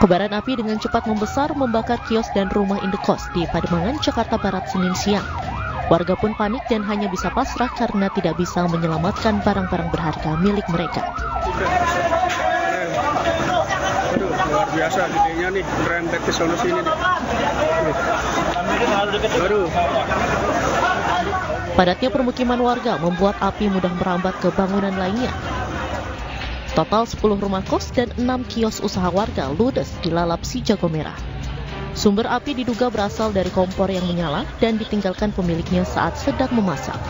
Kobaran api dengan cepat membesar membakar kios dan rumah indekos di Pademangan, Jakarta Barat Senin siang. Warga pun panik dan hanya bisa pasrah karena tidak bisa menyelamatkan barang-barang berharga milik mereka. Aduh, luar biasa gedenya nih, merembet ke sono sini nih. Aduh. Padatnya permukiman warga membuat api mudah merambat ke bangunan lainnya. Total 10 rumah kos dan 6 kios usaha warga ludes dilalap si jago merah. Sumber api diduga berasal dari kompor yang menyala dan ditinggalkan pemiliknya saat sedang memasak.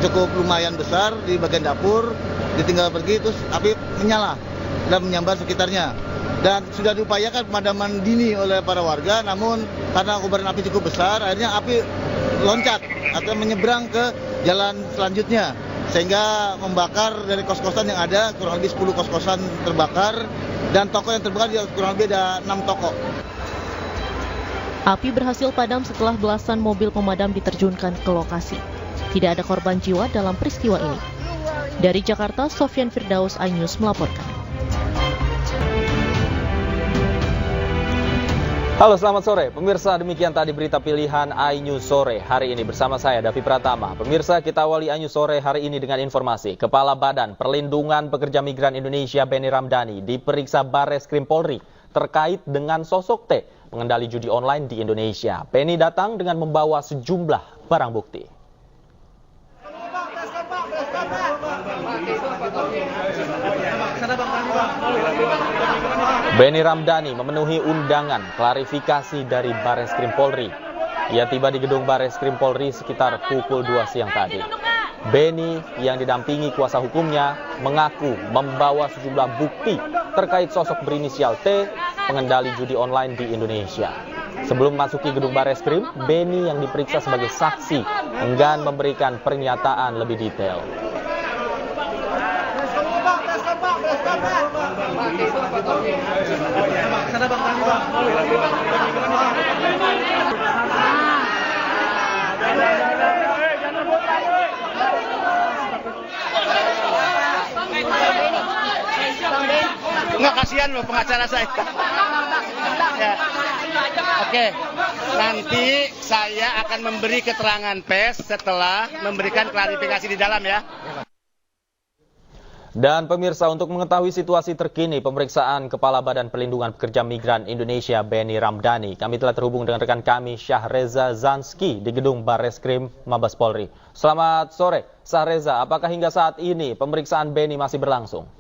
Cukup lumayan besar di bagian dapur, ditinggal pergi terus api menyala dan menyambar sekitarnya. Dan sudah diupayakan pemadaman dini oleh para warga, namun karena kobaran api cukup besar, akhirnya api loncat atau menyeberang ke jalan selanjutnya. Sehingga membakar dari kos-kosan yang ada, kurang lebih 10 kos-kosan terbakar, dan toko yang terbakar kurang lebih ada 6 toko. Api berhasil padam setelah belasan mobil pemadam diterjunkan ke lokasi. Tidak ada korban jiwa dalam peristiwa ini. Dari Jakarta, Sofyan Firdaus, iNews melaporkan. Halo, selamat sore. Pemirsa, demikian tadi berita pilihan iNews Sore hari ini bersama saya, Davi Pratama. Pemirsa, kita awali iNews Sore hari ini dengan informasi. Kepala Badan Perlindungan Pekerja Migran Indonesia Benny Ramdhani diperiksa Barreskrim Polri terkait dengan sosok T, pengendali judi online di Indonesia. Benny datang dengan membawa sejumlah barang bukti. Benny Ramdhani memenuhi undangan klarifikasi dari Barreskrim Polri. Ia tiba di gedung Barreskrim Polri sekitar pukul 2 siang tadi. Benny yang didampingi kuasa hukumnya mengaku membawa sejumlah bukti terkait sosok berinisial T, pengendali judi online di Indonesia. Sebelum memasuki gedung Barreskrim, Benny yang diperiksa sebagai saksi enggan memberikan pernyataan lebih detail. Enggak, kasihan loh pengacara saya. Ya. Oke, nanti saya akan memberi keterangan pers setelah memberikan klarifikasi di dalam ya. Dan pemirsa, untuk mengetahui situasi terkini pemeriksaan Kepala Badan Perlindungan Pekerja Migran Indonesia Benny Ramdhani, kami telah terhubung dengan rekan kami Syahreza Zanski di gedung Barreskrim Mabes Polri. Selamat sore, Syahreza. Apakah hingga saat ini pemeriksaan Benny masih berlangsung?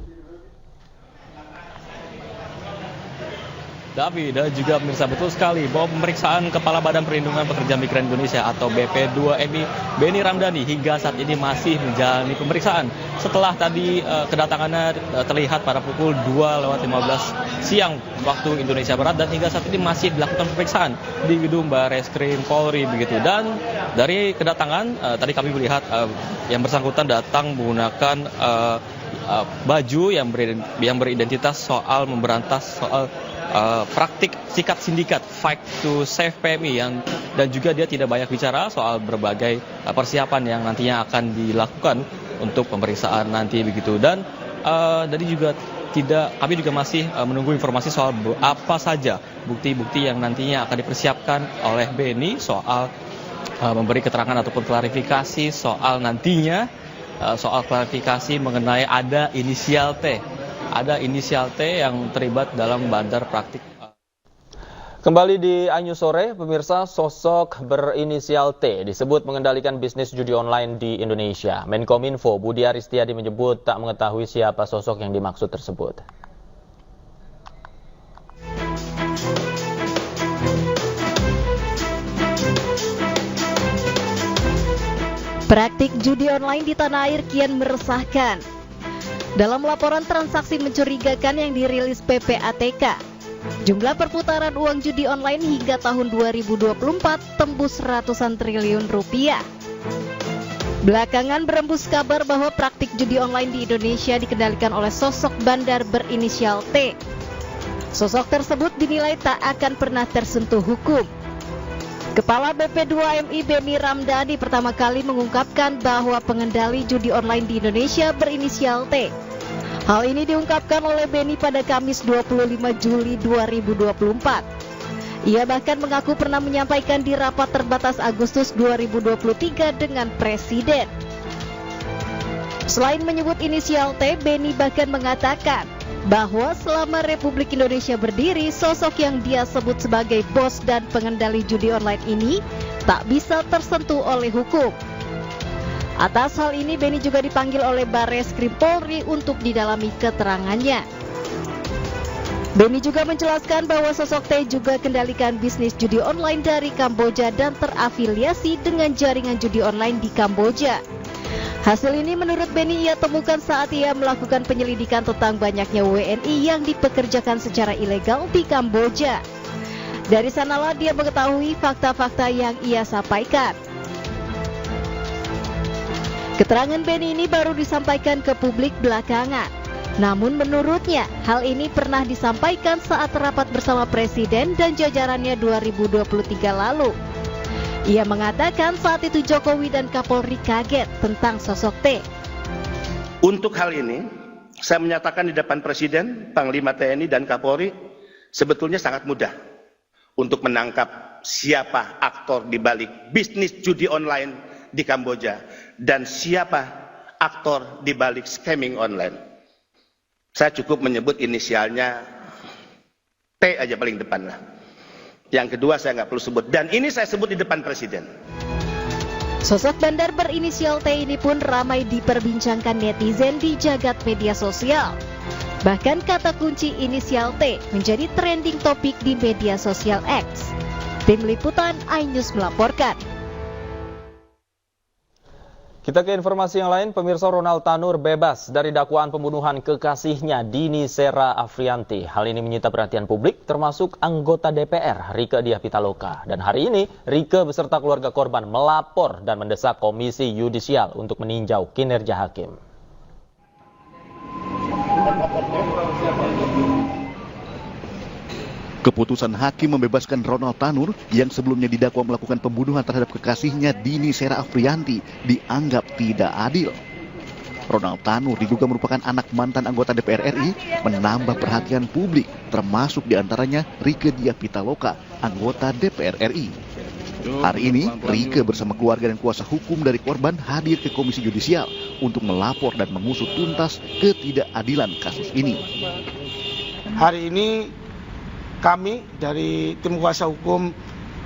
Davi dan juga pemirsa, betul sekali bahwa pemeriksaan Kepala Badan Perlindungan Pekerja Migran Indonesia atau BP2MI Benny Ramdhani hingga saat ini masih menjalani pemeriksaan. Setelah tadi kedatangannya terlihat pada pukul 2:15 siang waktu Indonesia Barat, dan hingga saat ini masih dilakukan pemeriksaan di gedung Barreskrim Polri begitu. Dan dari kedatangan tadi kami melihat yang bersangkutan datang menggunakan baju yang beridentitas soal memberantas soal praktik sikat sindikat Fight to Save PMI dan juga dia tidak banyak bicara soal berbagai persiapan yang nantinya akan dilakukan untuk pemeriksaan nanti begitu. Dan kami juga masih menunggu informasi soal apa saja bukti-bukti yang nantinya akan dipersiapkan oleh Benny soal memberi keterangan ataupun klarifikasi soal nantinya soal klarifikasi mengenai ada inisial T. Ada inisial T yang terlibat dalam bandar praktik. Kembali di iNews Sore, pemirsa, sosok berinisial T disebut mengendalikan bisnis judi online di Indonesia. Menkominfo Budi Aristiadi menyebut tak mengetahui siapa sosok yang dimaksud tersebut. Praktik judi online di tanah air kian meresahkan. Dalam laporan transaksi mencurigakan yang dirilis PPATK, jumlah perputaran uang judi online hingga tahun 2024 tembus ratusan triliun rupiah. Belakangan berembus kabar bahwa praktik judi online di Indonesia dikendalikan oleh sosok bandar berinisial T. Sosok tersebut dinilai tak akan pernah tersentuh hukum. Kepala BP2MI Benny Ramdhani pertama kali mengungkapkan bahwa pengendali judi online di Indonesia berinisial T Hal ini diungkapkan oleh Benny pada Kamis 25 Juli 2024. Ia bahkan mengaku pernah menyampaikan di rapat terbatas Agustus 2023 dengan Presiden. Selain menyebut inisial T, Benny bahkan mengatakan bahwa selama Republik Indonesia berdiri, sosok yang dia sebut sebagai bos dan pengendali judi online ini tak bisa tersentuh oleh hukum. Atas hal ini, Benny juga dipanggil oleh Barreskrim Polri untuk didalami keterangannya. Benny juga menjelaskan bahwa sosok T juga kendalikan bisnis judi online dari Kamboja dan terafiliasi dengan jaringan judi online di Kamboja. Hasil ini menurut Benny ia temukan saat ia melakukan penyelidikan tentang banyaknya WNI yang dipekerjakan secara ilegal di Kamboja. Dari sanalah dia mengetahui fakta-fakta yang ia sampaikan. Keterangan Benny ini baru disampaikan ke publik belakangan. Namun menurutnya, hal ini pernah disampaikan saat rapat bersama Presiden dan jajarannya 2023 lalu. Ia mengatakan saat itu Jokowi dan Kapolri kaget tentang sosok T. Untuk hal ini, saya menyatakan di depan Presiden, Panglima TNI dan Kapolri, sebetulnya sangat mudah untuk menangkap siapa aktor di balik bisnis judi online di Kamboja dan siapa aktor di balik scamming online. Saya cukup menyebut inisialnya T aja paling depan lah. Yang kedua saya nggak perlu sebut, dan ini saya sebut di depan Presiden. Sosok bandar berinisial T ini pun ramai diperbincangkan netizen di jagat media sosial. Bahkan kata kunci inisial T menjadi trending topik di media sosial X. Tim Liputan iNews melaporkan. Kita ke informasi yang lain, pemirsa. Ronald Tanur bebas dari dakwaan pembunuhan kekasihnya Dini Sera Afrianti. Hal ini menyita perhatian publik, termasuk anggota DPR Rieke Diah Pitaloka. Dan hari ini, Rieke beserta keluarga korban melapor dan mendesak Komisi Yudisial untuk meninjau kinerja hakim. Keputusan hakim membebaskan Ronald Tanur yang sebelumnya didakwa melakukan pembunuhan terhadap kekasihnya Dini Sera Afrianti dianggap tidak adil. Ronald Tanur diduga merupakan anak mantan anggota DPR RI, menambah perhatian publik, termasuk diantaranya Rieke Diah Pitaloka, anggota DPR RI. Hari ini, Rieke bersama keluarga dan kuasa hukum dari korban hadir ke Komisi Yudisial untuk melapor dan mengusut tuntas ketidakadilan kasus ini. Hari ini kami dari tim kuasa hukum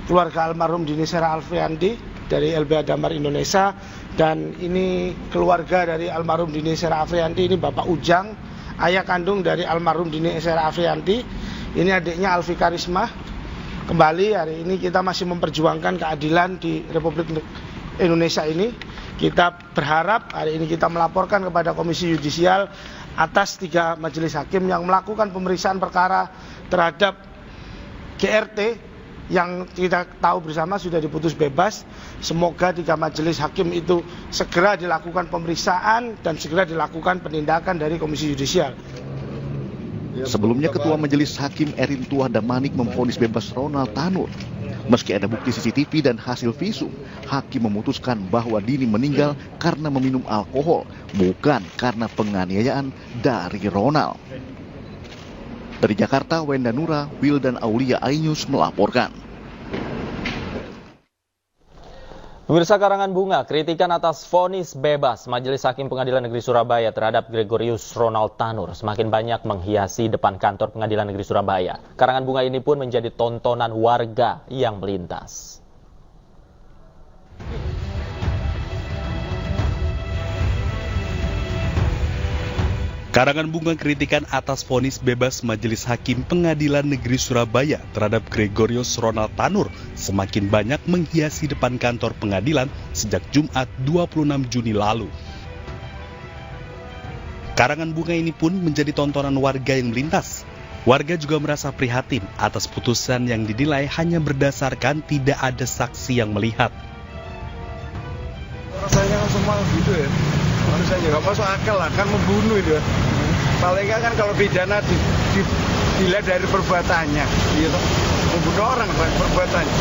keluarga almarhum Dini Sera Afrianti dari LBH Damar Indonesia, dan ini keluarga dari almarhum Dini Sera Afrianti, ini Bapak Ujang, ayah kandung dari almarhum Dini Sera Afrianti, ini adiknya Alfi Karisma. Kembali hari ini kita masih memperjuangkan keadilan di Republik Indonesia ini. Kita berharap hari ini kita melaporkan kepada Komisi Yudisial atas 3 majelis hakim yang melakukan pemeriksaan perkara terhadap GRT yang kita tahu bersama sudah diputus bebas. Semoga 3 majelis hakim itu segera dilakukan pemeriksaan dan segera dilakukan penindakan dari Komisi Yudisial. Sebelumnya Ketua Majelis Hakim Erin Tuah Damanik memvonis bebas Ronald Tanur. Meski ada bukti CCTV dan hasil visum, hakim memutuskan bahwa Dini meninggal karena meminum alkohol, bukan karena penganiayaan dari Ronald. Dari Jakarta, Wenda Nura, Wildan Aulia iNews melaporkan. Pemirsa, karangan bunga kritikan atas vonis bebas Majelis Hakim Pengadilan Negeri Surabaya terhadap Gregorius Ronald Tanur semakin banyak menghiasi depan kantor Pengadilan Negeri Surabaya. Karangan bunga ini pun menjadi tontonan warga yang melintas. Karangan bunga kritikan atas vonis bebas Majelis Hakim Pengadilan Negeri Surabaya terhadap Gregorius Ronald Tanur semakin banyak menghiasi depan kantor pengadilan sejak Jumat 26 Juni lalu. Karangan bunga ini pun menjadi tontonan warga yang melintas. Warga juga merasa prihatin atas putusan yang dinilai hanya berdasarkan tidak ada saksi yang melihat. Rasanya kan semua gitu ya. Rasanya nggak masuk akal lah, kan membunuh itu. Paling nggak kan kalau pidana dilihat dari perbuatannya, gitu. Membunuh orang perbuatannya.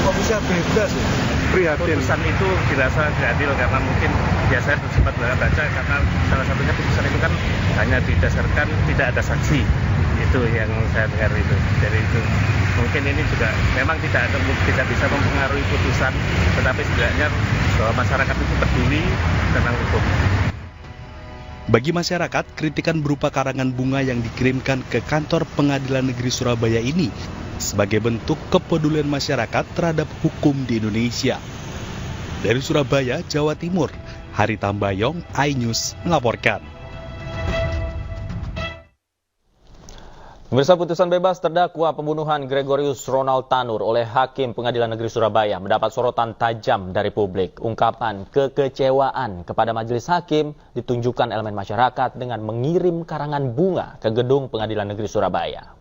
Kok bisa bebas ya? putusan itu dirasa tidak adil karena mungkin biasanya sempat baca karena salah satunya putusan itu kan hanya didasarkan tidak ada saksi. Itu yang saya dengar itu. Dari itu mungkin ini juga memang tidak bisa mempengaruhi putusan, tetapi setidaknya bahwa masyarakat itu peduli tentang hukum. Bagi masyarakat, kritikan berupa karangan bunga yang dikirimkan ke kantor Pengadilan Negeri Surabaya ini sebagai bentuk kepedulian masyarakat terhadap hukum di Indonesia. Dari Surabaya, Jawa Timur, Hari Tambayong, iNews melaporkan. Pemirsa, putusan bebas terdakwa pembunuhan Gregorius Ronald Tanur oleh Hakim Pengadilan Negeri Surabaya mendapat sorotan tajam dari publik. Ungkapan kekecewaan kepada majelis hakim ditunjukkan elemen masyarakat dengan mengirim karangan bunga ke gedung Pengadilan Negeri Surabaya.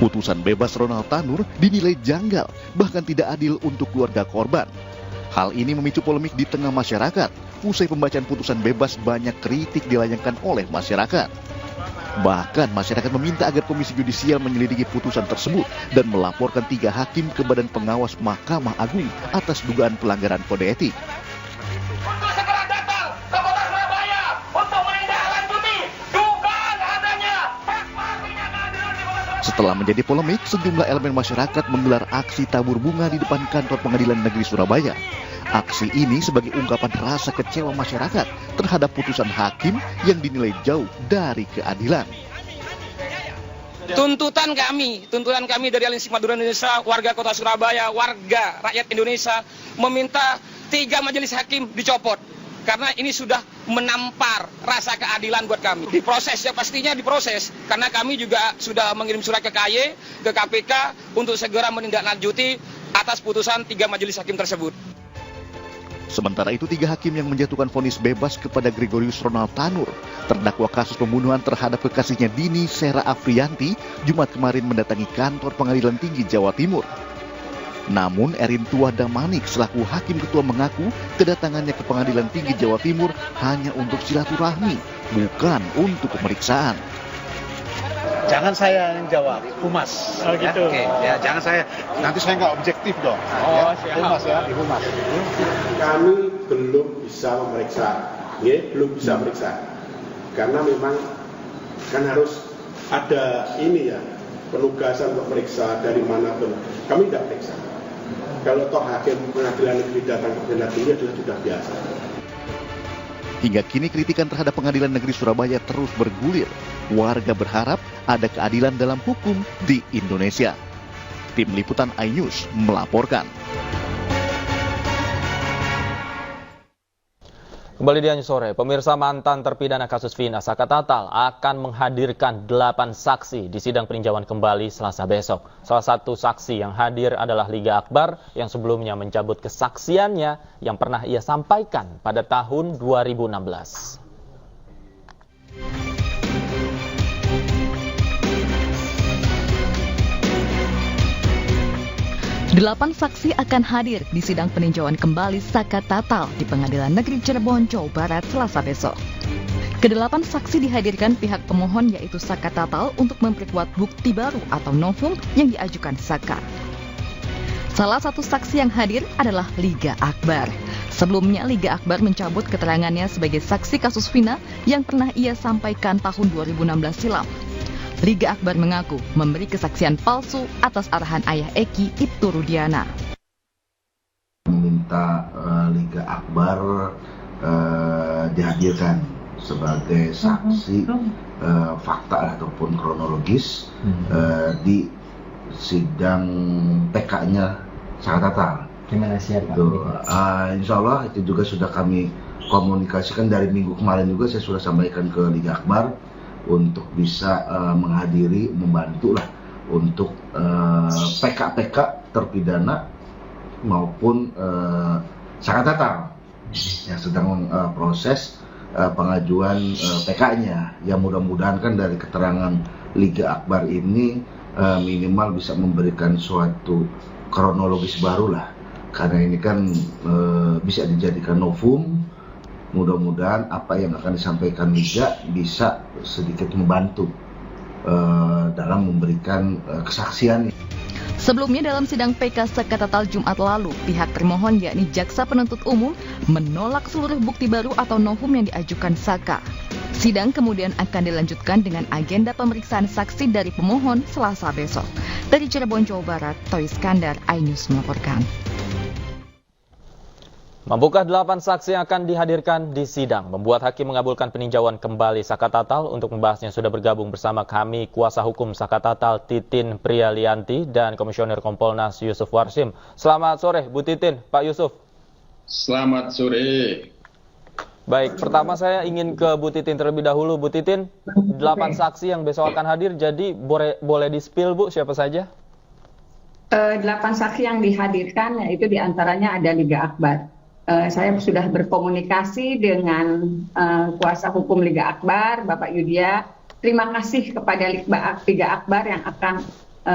Putusan bebas Ronald Tanur dinilai janggal, bahkan tidak adil untuk keluarga korban. Hal ini memicu polemik di tengah masyarakat. Usai pembacaan putusan bebas, banyak kritik dilayangkan oleh masyarakat. Bahkan masyarakat meminta agar Komisi Yudisial menyelidiki putusan tersebut dan melaporkan 3 hakim ke Badan Pengawas Mahkamah Agung atas dugaan pelanggaran kode etik. Setelah menjadi polemik, sejumlah elemen masyarakat menggelar aksi tabur bunga di depan kantor Pengadilan Negeri Surabaya. Aksi ini sebagai ungkapan rasa kecewa masyarakat terhadap putusan hakim yang dinilai jauh dari keadilan. Tuntutan kami dari Aliansi Madura Indonesia, warga Kota Surabaya, warga rakyat Indonesia meminta 3 majelis hakim dicopot. Karena ini sudah menampar rasa keadilan buat kami. Diproses, ya pastinya diproses. Karena kami juga sudah mengirim surat ke KY, ke KPK untuk segera menindaklanjuti atas putusan 3 majelis hakim tersebut. Sementara itu 3 hakim yang menjatuhkan vonis bebas kepada Gregorius Ronald Tanur, terdakwa kasus pembunuhan terhadap kekasihnya Dini Sera Afriyanti, Jumat kemarin mendatangi kantor Pengadilan Tinggi Jawa Timur. Namun Erin Tuah Damanik selaku hakim ketua mengaku kedatangannya ke Pengadilan Tinggi Jawa Timur hanya untuk silaturahmi, bukan untuk pemeriksaan. Jangan saya yang jawab, Humas. Oh gitu. Oke, ya jangan saya. Nanti saya nggak objektif dong. Oh, siap. Humas ya, di Humas. Kami belum bisa memeriksa, belum bisa memeriksa, karena memang kan harus ada ini ya penugasan untuk memeriksa dari manapun. Kami tidak periksa. Kalau toh hakim pengadilan negeri datang ke pengadilan tinggi adalah sudah biasa. Hingga kini kritikan terhadap Pengadilan Negeri Surabaya terus bergulir. Warga berharap ada keadilan dalam hukum di Indonesia. Tim Liputan iNews melaporkan. Kembali di iNews Sore, pemirsa, mantan terpidana kasus Vina Saka Tatal akan menghadirkan 8 saksi di sidang peninjauan kembali Selasa besok. Salah satu saksi yang hadir adalah Liga Akbar yang sebelumnya mencabut kesaksiannya yang pernah ia sampaikan pada tahun 2016. 8 saksi akan hadir di sidang peninjauan kembali Saka Tatal di Pengadilan Negeri Cirebon, Jawa Barat, Selasa besok. Ke-8 saksi dihadirkan pihak pemohon yaitu Saka Tatal untuk memperkuat bukti baru atau novum yang diajukan Saka. Salah satu saksi yang hadir adalah Liga Akbar. Sebelumnya Liga Akbar mencabut keterangannya sebagai saksi kasus Vina yang pernah ia sampaikan tahun 2016 silam. Liga Akbar mengaku memberi kesaksian palsu atas arahan ayah Eki, Ibtu Rudiana. Meminta Liga Akbar dihadirkan sebagai saksi fakta ataupun kronologis di sidang PK-nya Saka Tatal. Gimana siapa? Insya Allah itu juga sudah kami komunikasikan dari minggu kemarin juga saya sudah sampaikan ke Liga Akbar untuk bisa menghadiri, membantulah untuk PK-PK terpidana maupun Saka Tatal yang sedang proses pengajuan PK-nya. Yang mudah-mudahan kan dari keterangan Liga Akbar ini minimal bisa memberikan suatu kronologis baru lah, karena ini kan bisa dijadikan novum. Mudah-mudahan apa yang akan disampaikan Liga bisa sedikit membantu dalam memberikan kesaksian. Sebelumnya dalam sidang PK Sakatatal Jumat lalu, pihak termohon yakni Jaksa Penuntut Umum menolak seluruh bukti baru atau novum yang diajukan Saka. Sidang kemudian akan dilanjutkan dengan agenda pemeriksaan saksi dari pemohon Selasa besok. Dari Cirebon, Jawa Barat, Toy Iskandar, iNews melaporkan. Mampukah 8 saksi yang akan dihadirkan di sidang membuat hakim mengabulkan peninjauan kembali Sakatatal? Untuk membahasnya sudah bergabung bersama kami kuasa hukum Sakatatal Titin Prialianti dan Komisioner Kompolnas Yusuf Warsim. Selamat sore Bu Titin, Pak Yusuf. Selamat sore. Baik, pertama saya ingin ke Bu Titin terlebih dahulu. Bu Titin, 8 saksi yang besok akan hadir, jadi boleh di-spill Bu siapa saja? 8 saksi yang dihadirkan yaitu diantaranya ada Liga Akbar. Saya sudah berkomunikasi dengan kuasa hukum Liga Akbar, Bapak Yudya. Terima kasih kepada Liga Akbar yang akan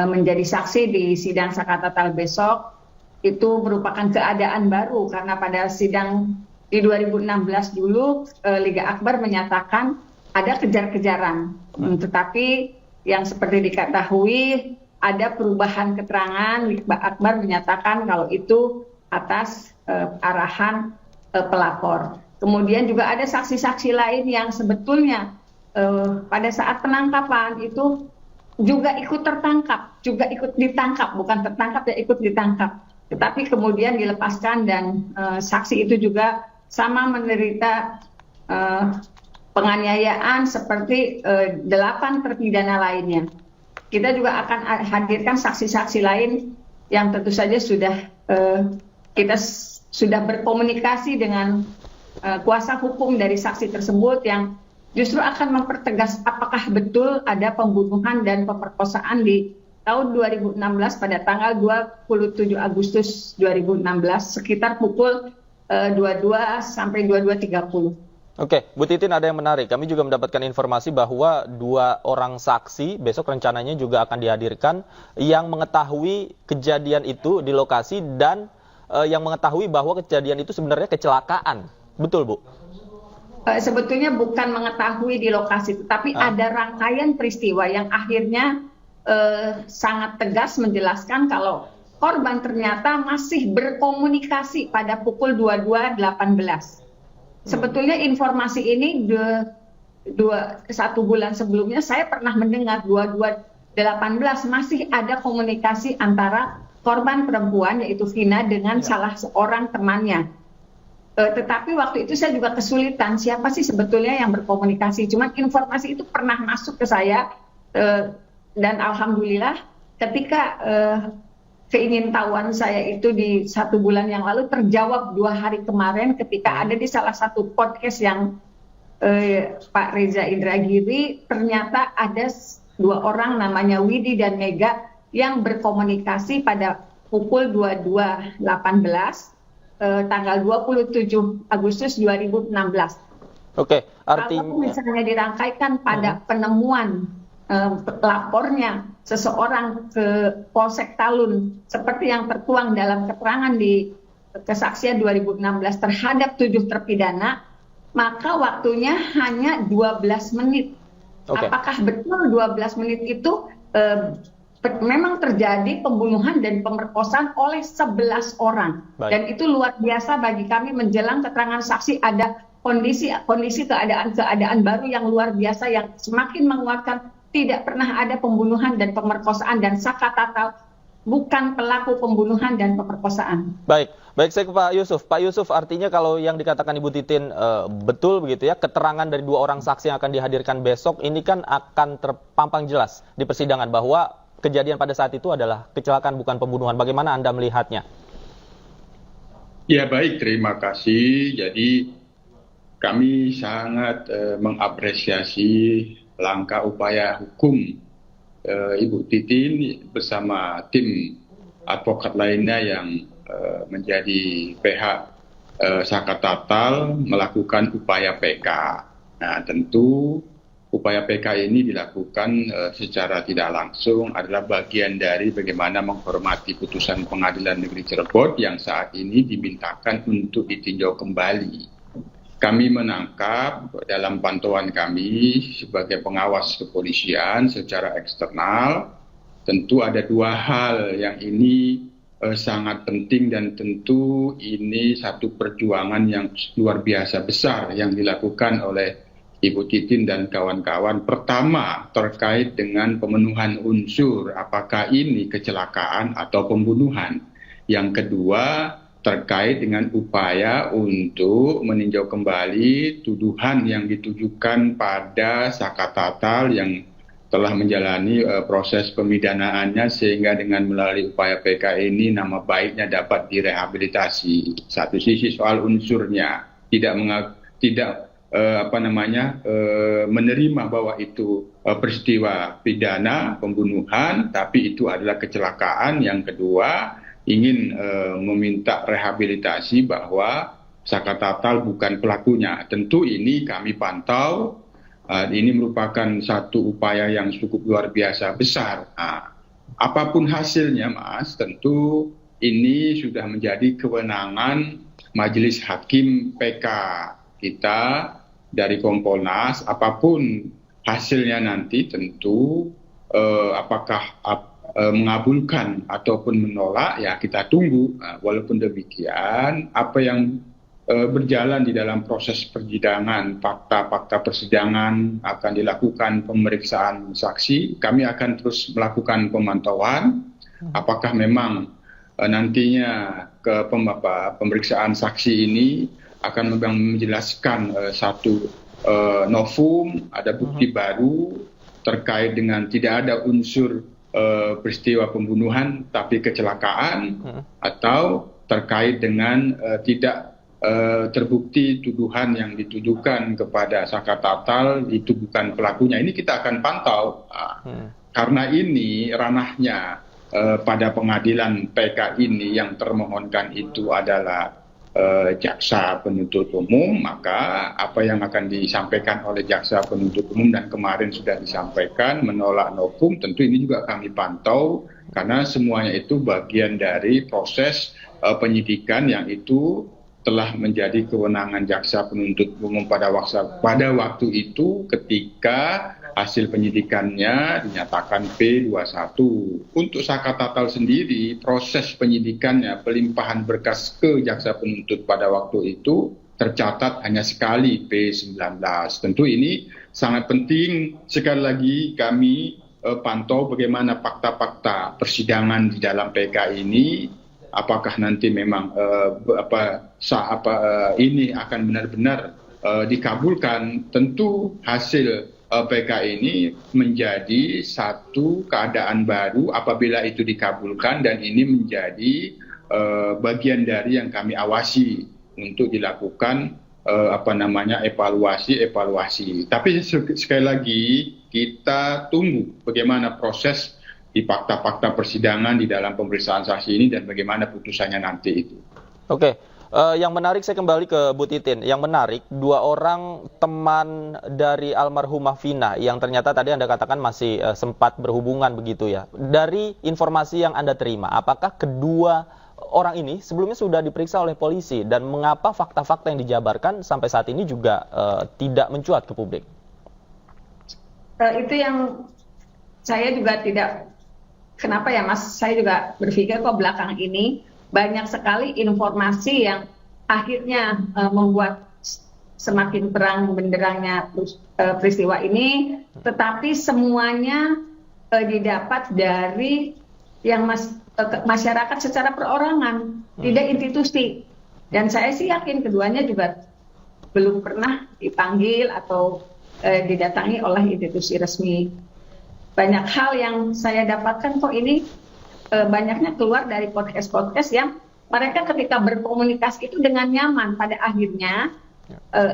menjadi saksi di sidang Sakatatal besok. Itu merupakan keadaan baru karena pada sidang di 2016 dulu Liga Akbar menyatakan ada kejar-kejaran. Tetapi yang seperti diketahui ada perubahan keterangan, Liga Akbar menyatakan kalau itu atas arahan pelapor. Kemudian juga ada saksi-saksi lain yang sebetulnya pada saat penangkapan itu juga ikut tertangkap, juga ikut ditangkap, bukan tertangkap ya ikut ditangkap. Tetapi kemudian dilepaskan dan saksi itu juga sama menderita penganiayaan seperti 8 terpidana lainnya. Kita juga akan hadirkan saksi-saksi lain yang tentu saja kita sudah berkomunikasi dengan kuasa hukum dari saksi tersebut yang justru akan mempertegas apakah betul ada pembunuhan dan pemerkosaan di tahun 2016 pada tanggal 27 Agustus 2016 sekitar pukul 22 sampai 22.30. Oke, Bu Titin, ada yang menarik. Kami juga mendapatkan informasi bahwa 2 orang saksi besok rencananya juga akan dihadirkan yang mengetahui kejadian itu di lokasi dan yang mengetahui bahwa kejadian itu sebenarnya kecelakaan. Betul, Bu? Sebetulnya bukan mengetahui di lokasi, tetapi ada rangkaian peristiwa yang akhirnya sangat tegas menjelaskan kalau korban ternyata masih berkomunikasi pada pukul 22.18. Sebetulnya informasi ini 1 bulan sebelumnya saya pernah mendengar 22.18 masih ada komunikasi antara korban perempuan yaitu Vina dengan salah seorang temannya. Tetapi waktu itu saya juga kesulitan siapa sih sebetulnya yang berkomunikasi. Cuma informasi itu pernah masuk ke saya dan alhamdulillah ketika keingintahuan saya itu di 1 bulan yang lalu terjawab 2 hari kemarin ketika ada di salah satu podcast yang Pak Reza Indragiri, ternyata ada 2 orang namanya Widi dan Mega yang berkomunikasi pada pukul 22.18 tanggal 27 Agustus 2016. Oke, artinya kalau misalnya dirangkaikan pada penemuan lapornya seseorang ke Polsek Talun seperti yang tertuang dalam keterangan di kesaksian 2016 terhadap 7 terpidana, maka waktunya hanya 12 menit. Apakah betul 12 menit itu memang terjadi pembunuhan dan pemerkosaan oleh 11 orang. Baik. Dan itu luar biasa bagi kami menjelang keterangan saksi ada kondisi keadaan baru yang luar biasa yang semakin menguatkan tidak pernah ada pembunuhan dan pemerkosaan dan Sakatatal bukan pelaku pembunuhan dan pemerkosaan. Baik saya ke Pak Yusuf. Pak Yusuf, artinya kalau yang dikatakan Ibu Titin betul begitu ya, keterangan dari 2 orang saksi yang akan dihadirkan besok ini kan akan terpampang jelas di persidangan bahwa kejadian pada saat itu adalah kecelakaan bukan pembunuhan. Bagaimana Anda melihatnya? Ya baik, terima kasih. Jadi kami sangat mengapresiasi langkah upaya hukum Ibu Titin bersama tim advokat lainnya yang menjadi pihak Sakatatal melakukan upaya PK. Nah tentu upaya PK ini dilakukan secara tidak langsung adalah bagian dari bagaimana menghormati putusan Pengadilan Negeri Cirebon yang saat ini dimintakan untuk ditinjau kembali. kami menangkap dalam pantauan kami sebagai pengawas kepolisian secara eksternal, tentu ada dua hal yang ini sangat penting dan tentu ini satu perjuangan yang luar biasa besar yang dilakukan oleh Ibu Titin dan kawan-kawan. Pertama, terkait dengan pemenuhan unsur apakah ini kecelakaan atau pembunuhan. Yang kedua, terkait dengan upaya untuk meninjau kembali tuduhan yang ditujukan pada Saka Tatal yang telah menjalani proses pemidanaannya sehingga dengan melalui upaya PK ini nama baiknya dapat direhabilitasi. Satu sisi soal unsurnya tidak menerima bahwa itu peristiwa pidana pembunuhan, tapi itu adalah kecelakaan. Yang kedua, ingin meminta rehabilitasi bahwa Saka Tatal bukan pelakunya. Tentu ini kami pantau, ini merupakan satu upaya yang cukup luar biasa besar. Apapun hasilnya, Mas, tentu ini sudah menjadi kewenangan Majelis Hakim PK kita dari Kompolnas. Apapun hasilnya nanti tentu apakah mengabulkan ataupun menolak, ya kita tunggu. Walaupun demikian, apa yang berjalan di dalam proses persidangan, fakta-fakta persidangan akan dilakukan pemeriksaan saksi. Kami akan terus melakukan pemantauan apakah memang nantinya pemeriksaan saksi ini akan menjelaskan satu novum, ada bukti baru terkait dengan tidak ada unsur peristiwa pembunuhan tapi kecelakaan, atau terkait dengan tidak terbukti tuduhan yang ditujukan kepada Saka Tatal itu bukan pelakunya. Ini kita akan pantau karena ini ranahnya pada pengadilan PK ini yang termohonkan itu adalah jaksa penuntut umum, maka apa yang akan disampaikan oleh jaksa penuntut umum dan kemarin sudah disampaikan menolak novum, tentu ini juga kami pantau karena semuanya itu bagian dari proses penyidikan yang itu telah menjadi kewenangan jaksa penuntut umum pada waktu itu ketika hasil penyidikannya dinyatakan P21. Untuk Saka Tatal sendiri, proses penyidikannya, pelimpahan berkas ke jaksa penuntut pada waktu itu tercatat hanya sekali P19. Tentu ini sangat penting. Sekali lagi kami pantau bagaimana fakta-fakta persidangan di dalam PK ini. Apakah nanti memang ini akan benar-benar dikabulkan. Tentu hasil PK ini menjadi satu keadaan baru apabila itu dikabulkan, dan ini menjadi bagian dari yang kami awasi untuk dilakukan evaluasi. Tapi sekali lagi kita tunggu bagaimana proses di fakta-fakta persidangan di dalam pemeriksaan saksi ini dan bagaimana putusannya nanti itu. Oke. Yang menarik, saya kembali ke Bu Titin. Yang menarik, 2 orang teman dari almarhumah Vina yang ternyata tadi Anda katakan masih sempat berhubungan begitu ya. Dari informasi yang Anda terima, apakah kedua orang ini sebelumnya sudah diperiksa oleh polisi, dan mengapa fakta-fakta yang dijabarkan sampai saat ini juga tidak mencuat ke publik? Itu yang saya juga tidak, kenapa ya Mas, saya juga berpikir kok belakang ini banyak sekali informasi yang akhirnya membuat semakin terang benderangnya peristiwa ini, tetapi semuanya didapat dari yang masyarakat secara perorangan, tidak institusi. Dan saya sih yakin keduanya juga belum pernah dipanggil atau didatangi oleh institusi resmi. Banyak hal yang saya dapatkan kok ini banyaknya keluar dari podcast-podcast yang mereka ketika berkomunikasi itu dengan nyaman. Pada akhirnya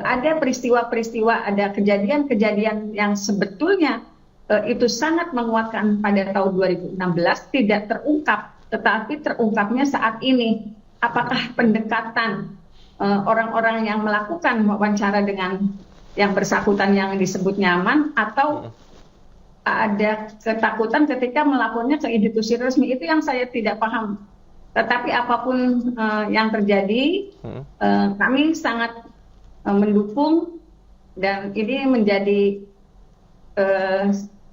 ada peristiwa-peristiwa, ada kejadian-kejadian yang sebetulnya itu sangat menguatkan pada tahun 2016 tidak terungkap, tetapi terungkapnya saat ini. Apakah pendekatan orang-orang yang melakukan wawancara dengan yang bersangkutan yang disebut nyaman, atau ada ketakutan ketika melapornya ke institusi resmi, itu yang saya tidak paham. Tetapi apapun yang terjadi, kami sangat mendukung, dan ini menjadi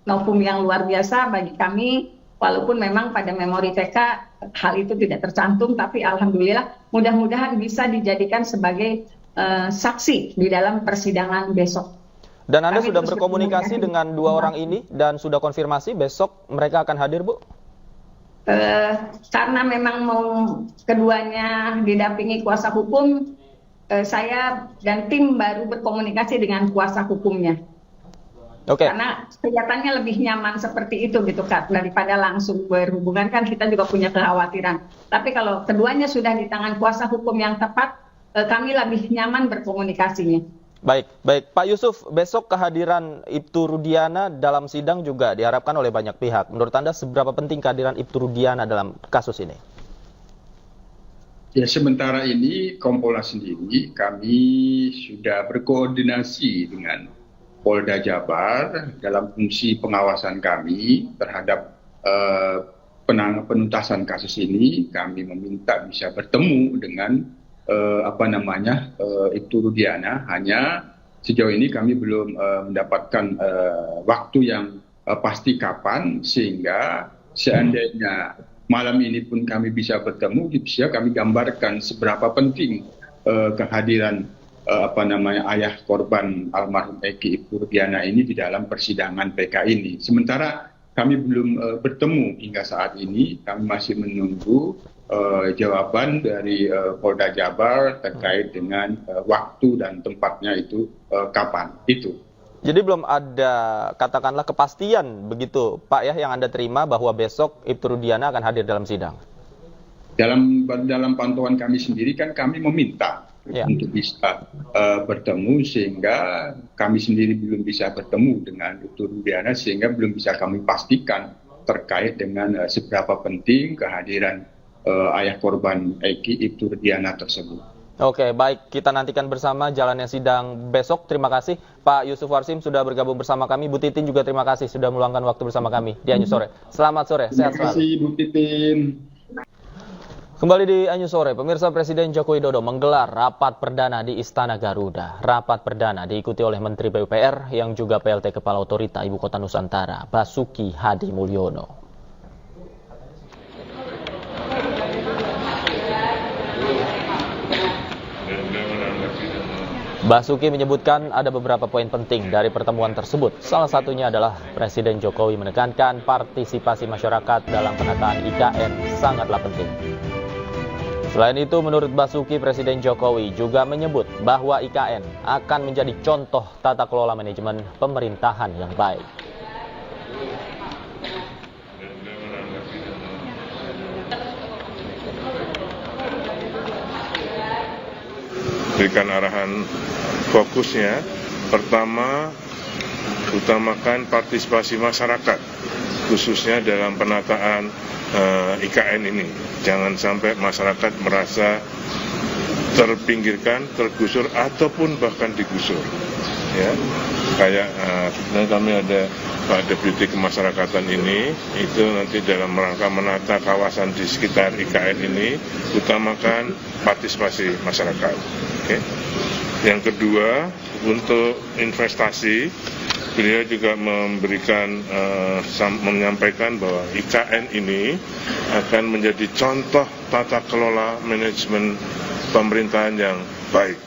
novum yang luar biasa bagi kami, walaupun memang pada memori TK hal itu tidak tercantum, tapi alhamdulillah mudah-mudahan bisa dijadikan sebagai saksi di dalam persidangan besok. Dan Anda sudah berkomunikasi dengan dua orang ini dan sudah konfirmasi besok mereka akan hadir, Bu? Karena memang mau keduanya didampingi kuasa hukum, saya dan tim baru berkomunikasi dengan kuasa hukumnya. Okay. Karena kelihatannya lebih nyaman seperti itu gitu Kak, daripada langsung berhubungan, kan kita juga punya kekhawatiran. Tapi kalau keduanya sudah di tangan kuasa hukum yang tepat, kami lebih nyaman berkomunikasinya. Baik. Pak Yusuf, besok kehadiran Ibtu Rudiana dalam sidang juga diharapkan oleh banyak pihak. Menurut Anda seberapa penting kehadiran Ibtu Rudiana dalam kasus ini? Ya, sementara ini Kompolnas sendiri kami sudah berkoordinasi dengan Polda Jabar dalam fungsi pengawasan kami terhadap penuntasan kasus ini. Kami meminta bisa bertemu dengan Ibtu Rudiana. Hanya sejauh ini kami belum mendapatkan waktu yang pasti kapan, sehingga seandainya malam ini pun kami bisa bertemu, bisa kami gambarkan seberapa penting kehadiran ayah korban almarhum Eki Ibtu Rudiana ini di dalam persidangan PK ini. Sementara kami belum bertemu hingga saat ini, kami masih menunggu jawaban dari Polda Jabar terkait dengan waktu dan tempatnya itu kapan itu. Jadi belum ada katakanlah kepastian begitu Pak ya yang Anda terima bahwa besok Ibtu Rudiana akan hadir dalam sidang? Dalam pantauan kami sendiri kan kami meminta untuk bisa bertemu, sehingga kami sendiri belum bisa bertemu dengan Ibtu Rudiana, sehingga belum bisa kami pastikan terkait dengan seberapa penting kehadiran ayah korban Eki Ibtu Rudiana tersebut. Oke, baik, kita nantikan bersama jalannya sidang besok. Terima kasih Pak Yusuf Warsim sudah bergabung bersama kami. Bu Titin juga terima kasih sudah meluangkan waktu bersama kami di Anyus Sore. Selamat sore, sehat selalu. Terima kasih Bu Titin. Kembali di Anyus Sore, pemirsa, Presiden Joko Widodo menggelar rapat perdana di Istana Garuda. Rapat perdana diikuti oleh Menteri PUPR yang juga PLT Kepala Otorita Ibu Kota Nusantara, Basuki Hadi Mulyono. Basuki menyebutkan ada beberapa poin penting dari pertemuan tersebut. Salah satunya adalah Presiden Jokowi menekankan partisipasi masyarakat dalam penataan IKN sangatlah penting. Selain itu, menurut Basuki, Presiden Jokowi juga menyebut bahwa IKN akan menjadi contoh tata kelola manajemen pemerintahan yang baik. Berikan arahan fokusnya, pertama utamakan partisipasi masyarakat khususnya dalam penataan IKN ini. Jangan sampai masyarakat merasa terpinggirkan, tergusur ataupun bahkan digusur. Ya, kayak kami ada Pak Deputi Kemasyarakatan ini, itu nanti dalam rangka menata kawasan di sekitar IKN ini utamakan partisipasi masyarakat. Okay. Yang kedua, untuk investasi, beliau juga menyampaikan bahwa IKN ini akan menjadi contoh tata kelola manajemen pemerintahan yang baik.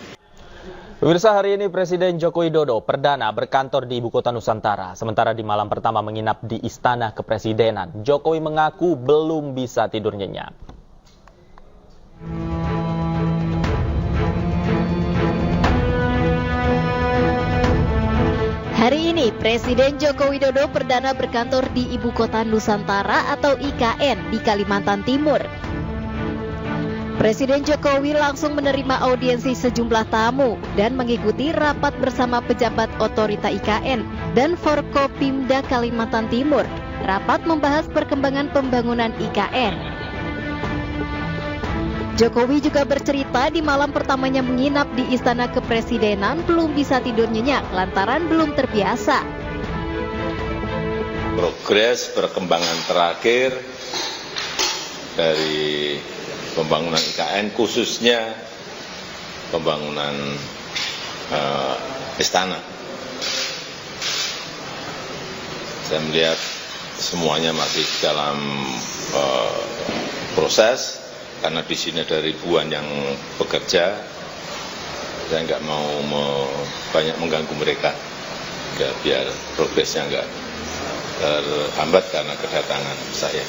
Pemirsa, hari ini Presiden Joko Widodo perdana berkantor di Ibu Kota Nusantara. Sementara di malam pertama menginap di Istana Kepresidenan, Jokowi mengaku belum bisa tidur nyenyak. Hari ini Presiden Joko Widodo perdana berkantor di Ibu Kota Nusantara atau IKN di Kalimantan Timur. Presiden Jokowi langsung menerima audiensi sejumlah tamu dan mengikuti rapat bersama pejabat otorita IKN dan Forkopimda Kalimantan Timur. Rapat membahas perkembangan pembangunan IKN. Jokowi juga bercerita di malam pertamanya menginap di Istana Kepresidenan belum bisa tidur nyenyak lantaran belum terbiasa. Progres perkembangan terakhir dari pembangunan IKN, khususnya pembangunan istana. Saya melihat semuanya masih dalam proses, karena di sini ada ribuan yang bekerja. Saya nggak mau banyak mengganggu mereka, biar progresnya nggak terhambat karena kedatangan saya.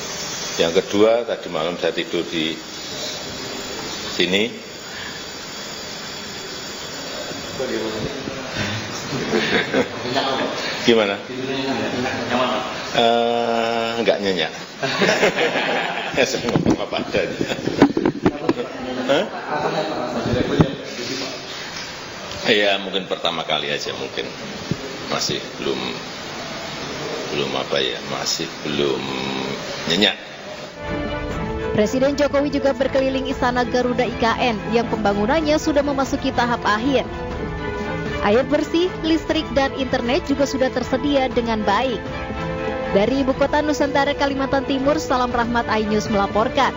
Yang kedua, tadi malam saya tidur di sini. Gimana? Enggak nyenyak. Saya ngomong apa adanya. Ya mungkin pertama kali aja, mungkin masih belum nyenyak. Presiden Jokowi juga berkeliling Istana Garuda IKN yang pembangunannya sudah memasuki tahap akhir. Air bersih, listrik, dan internet juga sudah tersedia dengan baik. Dari Ibu Kota Nusantara, Kalimantan Timur, Salam Rahmat iNews melaporkan.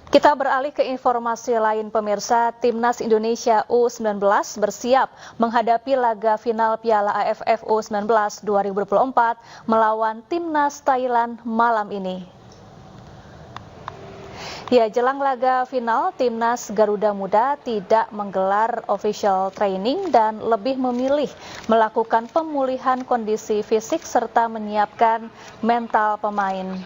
Kita beralih ke informasi lain, pemirsa. Timnas Indonesia U19 bersiap menghadapi laga final Piala AFF U19 2024 melawan Timnas Thailand malam ini. Ya, jelang laga final, Timnas Garuda Muda tidak menggelar official training dan lebih memilih melakukan pemulihan kondisi fisik serta menyiapkan mental pemain.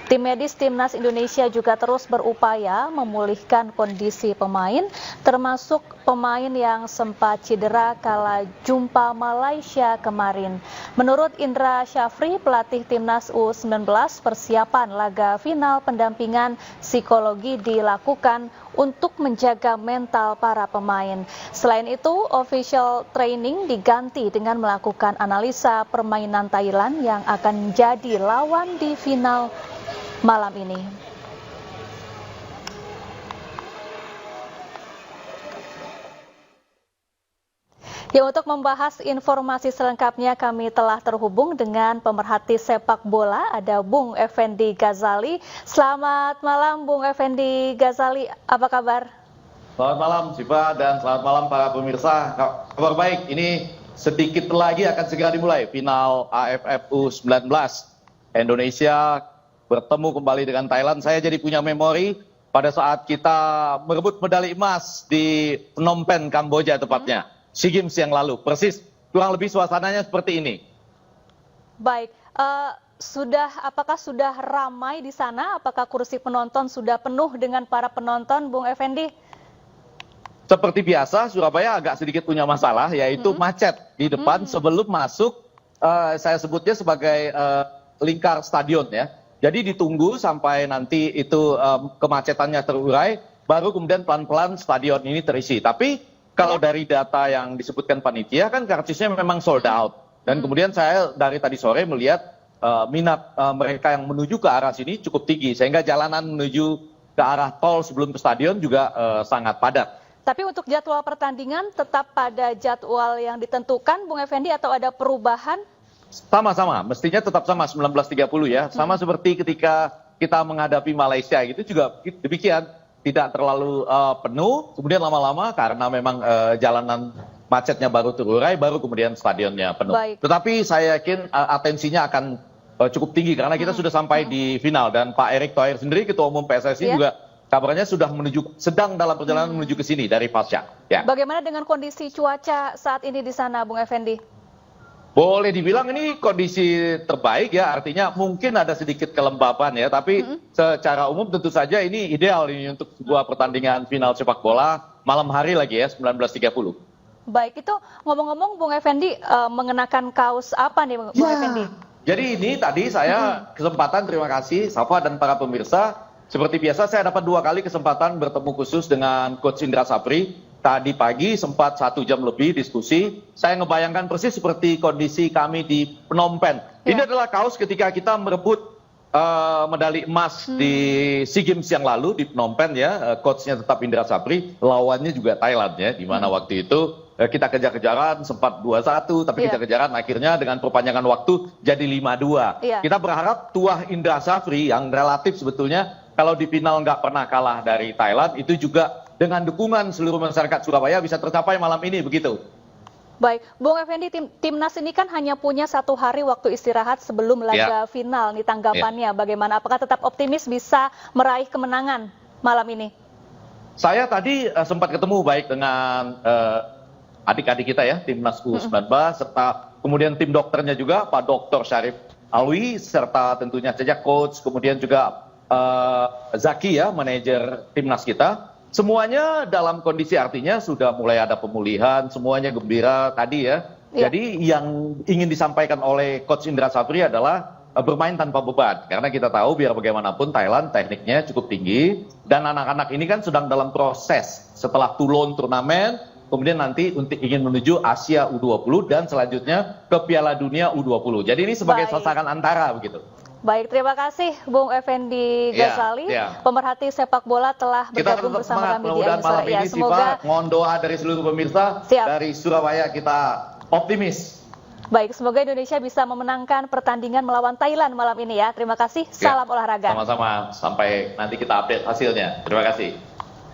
Tim medis Timnas Indonesia juga terus berupaya memulihkan kondisi pemain, termasuk pemain yang sempat cedera kala jumpa Malaysia kemarin. Menurut Indra Syafri, pelatih Timnas U19, persiapan laga final pendampingan psikologi dilakukan untuk menjaga mental para pemain. Selain itu, official training diganti dengan melakukan analisa permainan Thailand yang akan menjadi lawan di final malam ini. Ya, untuk membahas informasi selengkapnya kami telah terhubung dengan pemerhati sepak bola, ada Bung Effendi Ghazali. Selamat malam Bung Effendi Ghazali, apa kabar? Selamat malam Siva, dan selamat malam para pemirsa. Kabar baik, ini sedikit lagi akan segera dimulai final AFF U19. Indonesia bertemu kembali dengan Thailand. Saya jadi punya memori pada saat kita merebut medali emas di Phnom Penh, Kamboja tepatnya. SEA Games yang lalu, persis kurang lebih suasananya seperti ini. Baik, apakah sudah ramai di sana? Apakah kursi penonton sudah penuh dengan para penonton, Bung Effendi? Seperti biasa, Surabaya agak sedikit punya masalah, yaitu macet di depan sebelum masuk, saya sebutnya sebagai lingkar stadion ya. Jadi ditunggu sampai nanti itu kemacetannya terurai, baru kemudian pelan-pelan stadion ini terisi. Tapi kalau dari data yang disebutkan panitia kan karcisnya memang sold out. Dan kemudian saya dari tadi sore melihat minat mereka yang menuju ke arah sini cukup tinggi. Sehingga jalanan menuju ke arah tol sebelum ke stadion juga sangat padat. Tapi untuk jadwal pertandingan tetap pada jadwal yang ditentukan, Bung Effendi, atau ada perubahan? Sama-sama, mestinya tetap sama 19.30 ya. Sama seperti ketika kita menghadapi Malaysia gitu juga demikian. Tidak terlalu penuh, kemudian lama-lama karena memang jalanan macetnya baru terurai, baru kemudian stadionnya penuh. Baik. Tetapi saya yakin atensinya akan cukup tinggi karena kita sudah sampai di final. Dan Pak Erick Thohir sendiri, Ketua Umum PSSI juga kabarnya sudah sedang dalam perjalanan menuju ke sini dari Pasca. Ya. Bagaimana dengan kondisi cuaca saat ini di sana, Bung Effendi? Boleh dibilang ini kondisi terbaik ya, artinya mungkin ada sedikit kelembapan ya, tapi secara umum tentu saja ini ideal ini untuk sebuah pertandingan final sepak bola malam hari lagi ya, 19.30. Baik, itu ngomong-ngomong Bung Effendi mengenakan kaos apa nih Bung Effendi? Jadi ini tadi saya kesempatan, terima kasih Safa dan para pemirsa, seperti biasa saya dapat 2 kali kesempatan bertemu khusus dengan Coach Indra Syafri. Tadi pagi sempat 1 jam lebih diskusi, saya ngebayangkan persis seperti kondisi kami di Phnom Penh. Ini adalah kaos ketika kita merebut medali emas di SEA Games yang lalu di Phnom Penh ya. Coachnya tetap Indra Syafri, lawannya juga Thailand ya, di mana waktu itu kita kejar-kejaran sempat 2-1, tapi kejar-kejaran akhirnya dengan perpanjangan waktu jadi 5-2. Kita berharap tuah Indra Syafri yang relatif sebetulnya kalau di final nggak pernah kalah dari Thailand, itu juga dengan dukungan seluruh masyarakat Surabaya bisa tercapai malam ini, begitu. Baik, Bung Effendi, timnas ini kan hanya punya 1 hari waktu istirahat sebelum laga final. Nih tanggapannya bagaimana? Apakah tetap optimis bisa meraih kemenangan malam ini? Saya tadi sempat ketemu baik dengan adik-adik kita ya, timnas U19, serta kemudian tim dokternya juga, Pak Dr. Syarif Alwi, serta tentunya saja coach, kemudian juga Zaki ya, manajer timnas kita. Semuanya dalam kondisi artinya sudah mulai ada pemulihan, semuanya gembira tadi ya. Jadi yang ingin disampaikan oleh Coach Indra Safri adalah bermain tanpa beban. Karena kita tahu biar bagaimanapun Thailand tekniknya cukup tinggi. Dan anak-anak ini kan sedang dalam proses setelah Toulon turnamen, kemudian nanti untuk ingin menuju Asia U20 dan selanjutnya ke Piala Dunia U20. Jadi ini sebagai sasaran antara begitu. Baik, terima kasih Bung Effendi Ghazali, pemerhati sepak bola telah bergabung bersama kami di Eni Sore. Ya, semoga mohon doa dari seluruh pemirsa dari Surabaya, kita optimis. Baik, semoga Indonesia bisa memenangkan pertandingan melawan Thailand malam ini ya. Terima kasih, salam olahraga. Sama-sama, sampai nanti kita update hasilnya. Terima kasih.